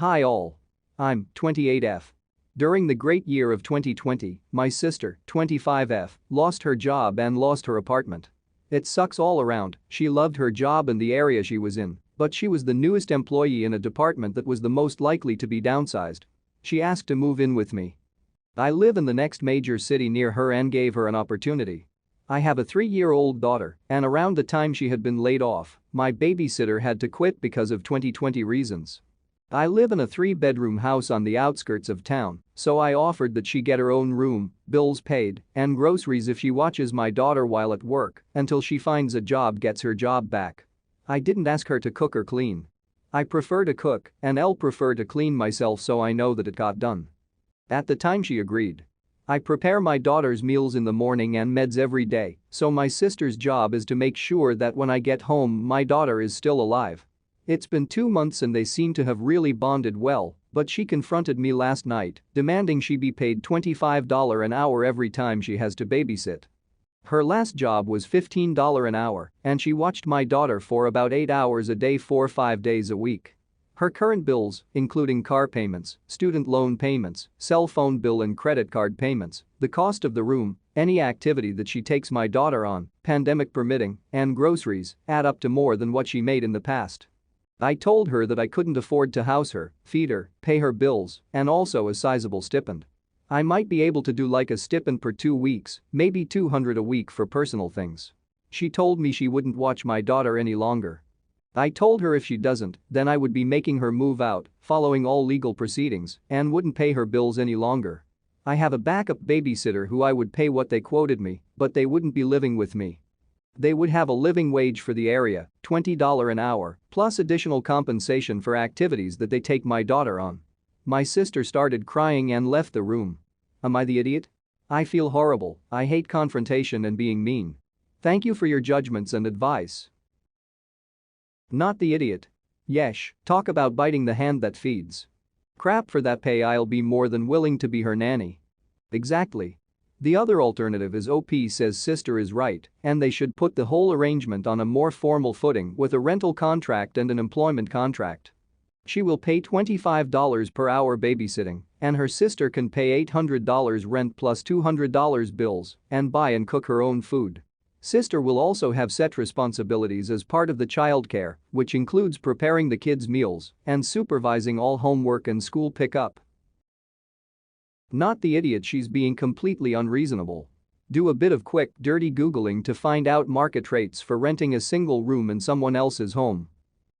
Hi all. I'm 28F. During the great year of 2020, my sister, 25F, lost her job and lost her apartment. It sucks all around. She loved her job and the area she was in, but she was the newest employee in a department that was the most likely to be downsized. She asked to move in with me. I live in the next major city near her and gave her an opportunity. I have a 3-year-old daughter, and around the time she had been laid off, my babysitter had to quit because of 2020 reasons. I live in a 3-bedroom house on the outskirts of town, so I offered that she get her own room, bills paid, and groceries if she watches my daughter while at work until she finds a job gets her job back. I didn't ask her to cook or clean. I prefer to cook and I'll prefer to clean myself so I know that it got done. At the time she agreed. I prepare my daughter's meals in the morning and meds every day, so my sister's job is to make sure that when I get home my daughter is still alive. It's been 2 months and they seem to have really bonded well, but she confronted me last night, demanding she be paid $25 an hour every time she has to babysit. Her last job was $15 an hour, and she watched my daughter for about 8 hours a day 4 or 5 days a week. Her current bills, including car payments, student loan payments, cell phone bill and credit card payments, the cost of the room, any activity that she takes my daughter on, pandemic permitting, and groceries, add up to more than what she made in the past. I told her that I couldn't afford to house her, feed her, pay her bills, and also a sizable stipend. I might be able to do like a stipend per 2 weeks, maybe $200 a week for personal things. She told me she wouldn't watch my daughter any longer. I told her if she doesn't, then I would be making her move out, following all legal proceedings, and wouldn't pay her bills any longer. I have a backup babysitter who I would pay what they quoted me, but they wouldn't be living with me. They would have a living wage for the area, $20 an hour, plus additional compensation for activities that they take my daughter on. My sister started crying and left the room. Am I the idiot? I feel horrible. I hate confrontation and being mean. Thank you for your judgments and advice. Not the idiot. Yesh, talk about biting the hand that feeds. Crap, for that pay I'll be more than willing to be her nanny. Exactly. The other alternative is OP says sister is right and they should put the whole arrangement on a more formal footing with a rental contract and an employment contract. She will pay $25 per hour babysitting and her sister can pay $800 rent plus $200 bills and buy and cook her own food. Sister will also have set responsibilities as part of the childcare, which includes preparing the kids' meals and supervising all homework and school pickup. Not the idiot, she's being completely unreasonable. Do a bit of quick, dirty Googling to find out market rates for renting a single room in someone else's home.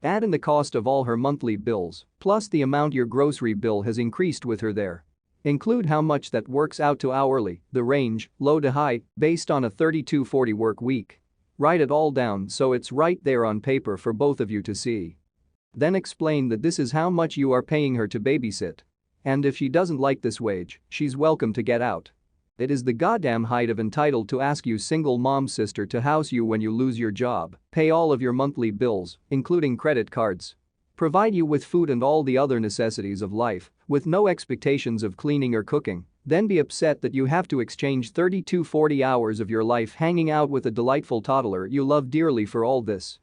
Add in the cost of all her monthly bills, plus the amount your grocery bill has increased with her there. Include how much that works out to hourly, the range, low to high, based on a 32-40 work week. Write it all down so it's right there on paper for both of you to see. Then explain that this is how much you are paying her to babysit. And if she doesn't like this wage, she's welcome to get out. It is the goddamn height of entitled to ask you single mom sister to house you when you lose your job, pay all of your monthly bills, including credit cards. Provide you with food and all the other necessities of life, with no expectations of cleaning or cooking, then be upset that you have to exchange 32-40 hours of your life hanging out with a delightful toddler you love dearly for all this.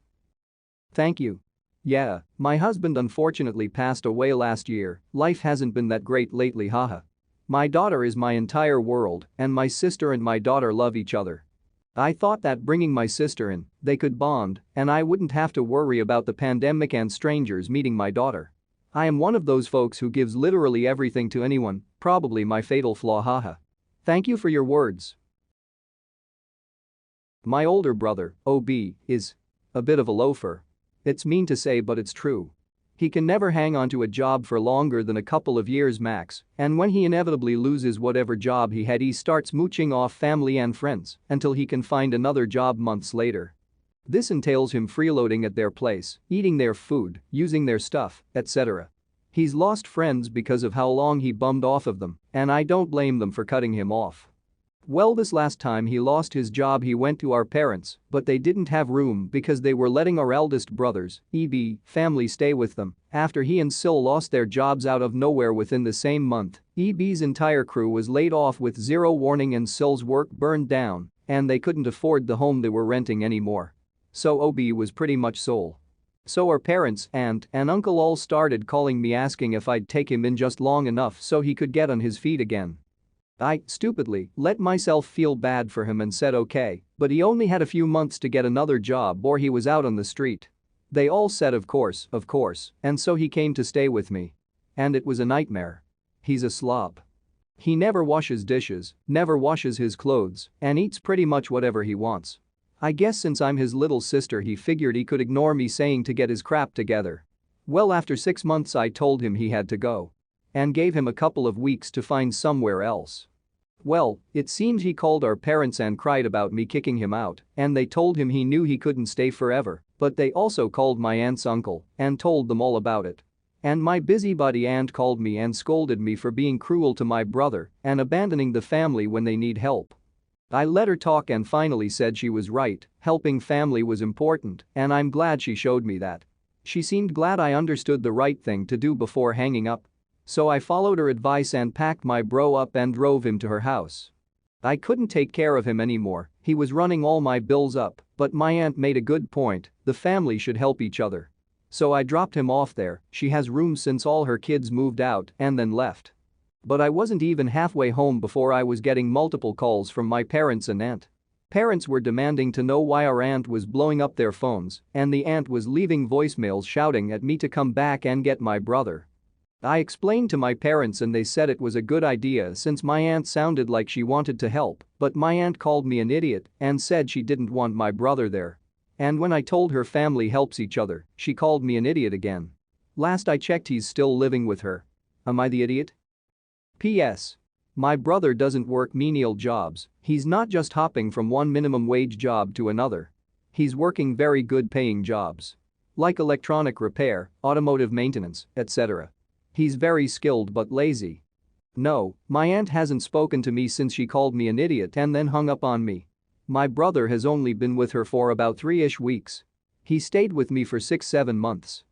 Thank you. Yeah, my husband unfortunately passed away last year, life hasn't been that great lately, haha. My daughter is my entire world, and my sister and my daughter love each other. I thought that bringing my sister in, they could bond, and I wouldn't have to worry about the pandemic and strangers meeting my daughter. I am one of those folks who gives literally everything to anyone, probably my fatal flaw, haha. Thank you for your words. My older brother, OB, is a bit of a loafer. It's mean to say but it's true. He can never hang on to a job for longer than a couple of years max, and when he inevitably loses whatever job he had he starts mooching off family and friends until he can find another job months later. This entails him freeloading at their place, eating their food, using their stuff, etc. He's lost friends because of how long he bummed off of them, and I don't blame them for cutting him off. Well, this last time he lost his job he went to our parents, but they didn't have room because they were letting our eldest brother's, EB, family stay with them. After he and Sil lost their jobs out of nowhere within the same month, EB's entire crew was laid off with zero warning and Sil's work burned down, and they couldn't afford the home they were renting anymore. So OB was pretty much sole. So our parents, aunt, and uncle all started calling me asking if I'd take him in just long enough so he could get on his feet again. I, stupidly, let myself feel bad for him and said okay, but he only had a few months to get another job or he was out on the street. They all said of course, and so he came to stay with me. And it was a nightmare. He's a slob. He never washes dishes, never washes his clothes, and eats pretty much whatever he wants. I guess since I'm his little sister he figured he could ignore me saying to get his crap together. Well, after 6 months I told him he had to go. And gave him a couple of weeks to find somewhere else. Well, it seems he called our parents and cried about me kicking him out, and they told him he knew he couldn't stay forever, but they also called my aunt's uncle and told them all about it. And my busybody aunt called me and scolded me for being cruel to my brother and abandoning the family when they need help. I let her talk and finally said she was right, helping family was important, and I'm glad she showed me that. She seemed glad I understood the right thing to do before hanging up. So I followed her advice and packed my bro up and drove him to her house. I couldn't take care of him anymore, he was running all my bills up, but my aunt made a good point, the family should help each other. So I dropped him off there, she has rooms since all her kids moved out and then left. But I wasn't even halfway home before I was getting multiple calls from my parents and aunt. Parents were demanding to know why our aunt was blowing up their phones, and the aunt was leaving voicemails shouting at me to come back and get my brother. I explained to my parents and they said it was a good idea since my aunt sounded like she wanted to help, but my aunt called me an idiot and said she didn't want my brother there. And when I told her family helps each other, she called me an idiot again. Last I checked he's still living with her. Am I the idiot? P.S. My brother doesn't work menial jobs, he's not just hopping from one minimum wage job to another. He's working very good paying jobs. Like electronic repair, automotive maintenance, etc. He's very skilled but lazy. No, my aunt hasn't spoken to me since she called me an idiot and then hung up on me. My brother has only been with her for about 3-ish weeks. He stayed with me for 6-7 months.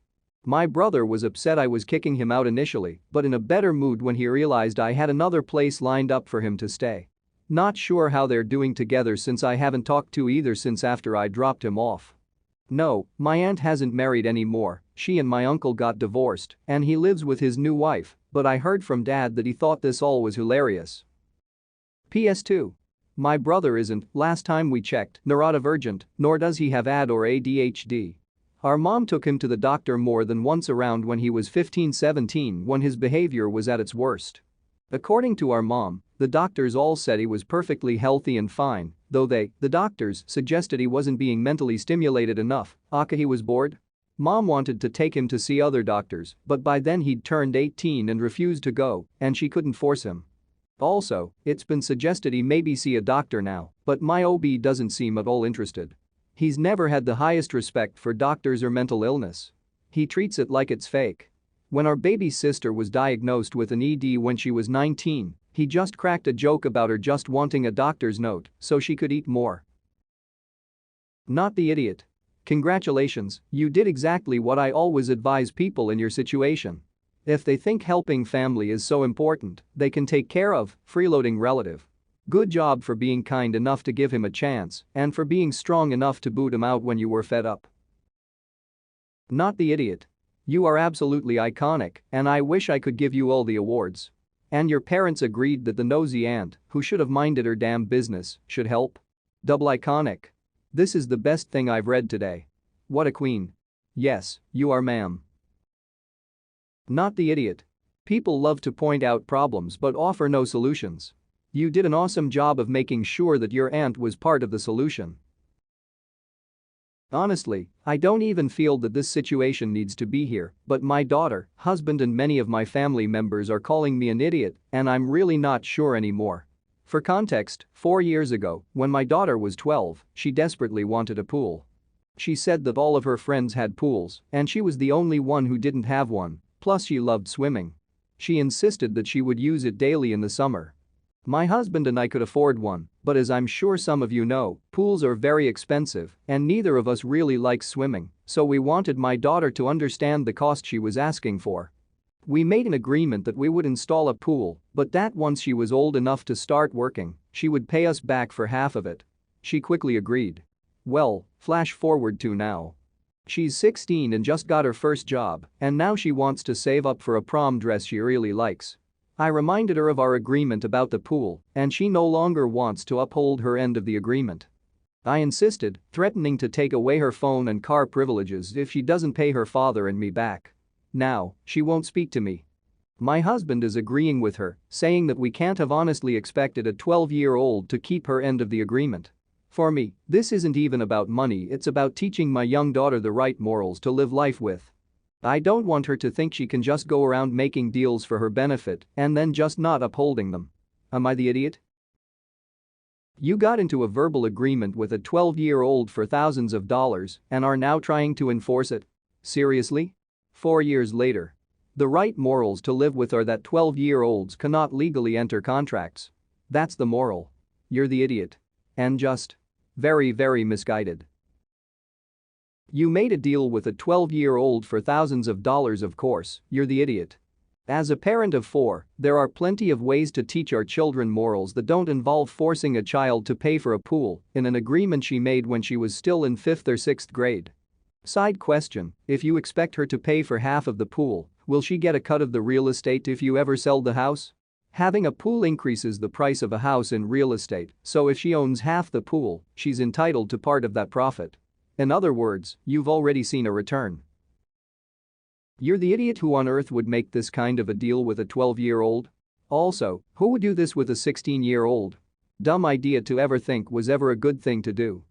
My brother was upset I was kicking him out initially, but in a better mood when he realized I had another place lined up for him to stay. Not sure how they're doing together since I haven't talked to either since after I dropped him off. No, my aunt hasn't married anymore, she and my uncle got divorced and he lives with his new wife, but I heard from dad that he thought this all was hilarious. PS2. My brother isn't, last time we checked, neurodivergent, nor does he have AD or ADHD. Our mom took him to the doctor more than once around when he was 15-17 when his behavior was at its worst. According to our mom, the doctors all said he was perfectly healthy and fine, though the doctors, suggested he wasn't being mentally stimulated enough. Aka he was bored? Mom wanted to take him to see other doctors, but by then he'd turned 18 and refused to go, and she couldn't force him. Also, it's been suggested he maybe see a doctor now, but my OB doesn't seem at all interested. He's never had the highest respect for doctors or mental illness. He treats it like it's fake. When our baby sister was diagnosed with an ED when she was 19, he just cracked a joke about her just wanting a doctor's note so she could eat more. Not the idiot. Congratulations, you did exactly what I always advise people in your situation. If they think helping family is so important, they can take care of freeloading relative. Good job for being kind enough to give him a chance and for being strong enough to boot him out when you were fed up. Not the idiot. You are absolutely iconic and I wish I could give you all the awards. And your parents agreed that the nosy aunt, who should have minded her damn business, should help? Double iconic. This is the best thing I've read today. What a queen. Yes, you are, ma'am. Not the idiot. People love to point out problems but offer no solutions. You did an awesome job of making sure that your aunt was part of the solution. Honestly, I don't even feel that this situation needs to be here, but my daughter, husband and many of my family members are calling me an idiot and I'm really not sure anymore. For context, 4 years ago, when my daughter was 12, she desperately wanted a pool. She said that all of her friends had pools and she was the only one who didn't have one, plus she loved swimming. She insisted that she would use it daily in the summer. My husband and I could afford one, but as I'm sure some of you know, pools are very expensive and neither of us really likes swimming, so we wanted my daughter to understand the cost she was asking for. We made an agreement that we would install a pool, but that once she was old enough to start working, she would pay us back for half of it. She quickly agreed. Well, flash forward to now. She's 16 and just got her first job, and now she wants to save up for a prom dress she really likes. I reminded her of our agreement about the pool, and she no longer wants to uphold her end of the agreement. I insisted, threatening to take away her phone and car privileges if she doesn't pay her father and me back. Now, she won't speak to me. My husband is agreeing with her, saying that we can't have honestly expected a 12-year-old to keep her end of the agreement. For me, this isn't even about money, it's about teaching my young daughter the right morals to live life with. I don't want her to think she can just go around making deals for her benefit and then just not upholding them. Am I the idiot? You got into a verbal agreement with a 12-year-old for thousands of dollars and are now trying to enforce it? Seriously? 4 years later. The right morals to live with are that 12-year-olds cannot legally enter contracts. That's the moral. You're the idiot. And just very, very misguided. You made a deal with a 12-year-old for thousands of dollars, of course, you're the idiot. As a parent of 4, there are plenty of ways to teach our children morals that don't involve forcing a child to pay for a pool in an agreement she made when she was still in 5th or 6th grade. Side question: if you expect her to pay for half of the pool, will she get a cut of the real estate if you ever sell the house? Having a pool increases the price of a house in real estate, so if she owns half the pool, she's entitled to part of that profit. In other words, you've already seen a return. You're the idiot. Who on earth would make this kind of a deal with a 12-year-old? Also, who would do this with a 16-year-old? Dumb idea to ever think was ever a good thing to do.